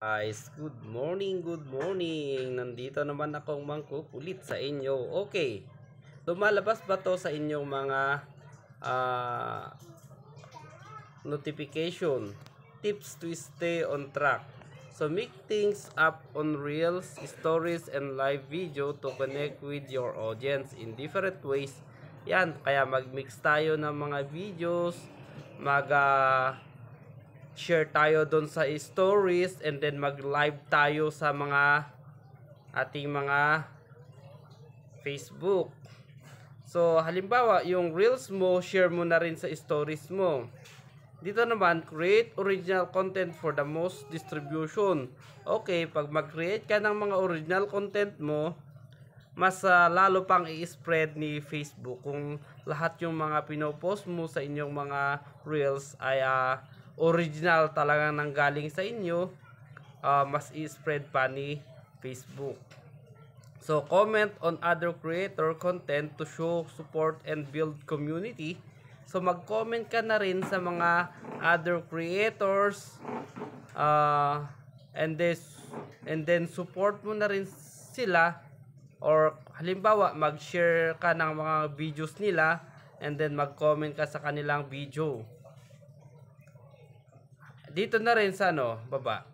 Guys, good morning, good morning. Nandito naman akong mangkukulit sa inyo. Okay, lumalabas ba to sa inyong mga ah, notification? Tips to stay on track. So make things up on reels, stories, and live video to connect with your audience in different ways. Yan, kaya mag-mix tayo ng mga videos, share tayo doon sa stories, and then mag-live tayo sa mga ating mga Facebook. So, halimbawa, yung reels mo, share mo na rin sa stories mo. Dito naman, create original content for the most distribution. Okay, pag mag-create ka ng mga original content mo, mas lalo pang i-spread ni Facebook kung lahat yung mga pinopost mo sa inyong mga reels ay original talagang nanggaling sa inyo, mas i-spread pa ni Facebook. So, comment on other creator content to show support and build community. So, mag-comment ka na rin sa mga other creators, and then support mo na rin sila, or halimbawa mag-share ka ng mga videos nila and then mag-comment ka sa kanilang video. Dito na rin sa baba.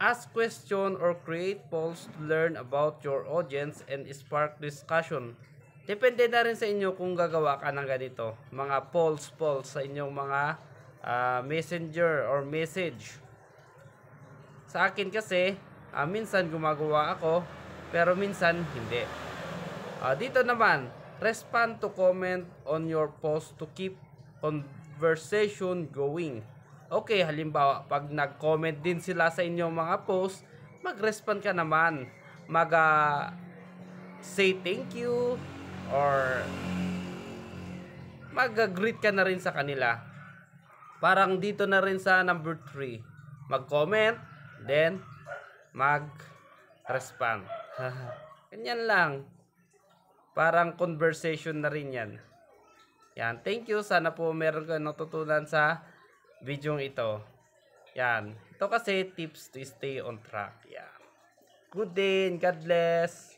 Ask question or create polls to learn about your audience and spark discussion. Depende na rin sa inyo kung gagawa ka ng ganito. Mga polls sa inyong mga messenger or message. Sa akin kasi, minsan gumagawa ako, pero minsan hindi. Dito naman, respond to comment on your post to keep conversation going. Okay, halimbawa, pag nag-comment din sila sa inyong mga post, mag-respond ka naman. Say thank you, or mag-greet ka na rin sa kanila. Parang dito na rin sa number 3. Mag-comment, then mag-respond. Ganyan lang. Parang conversation na rin yan. Yan, thank you. Sana po meron kayo natutunan sa video ito. Yan. Ito kasi tips to stay on track. Yan. Good day and God bless.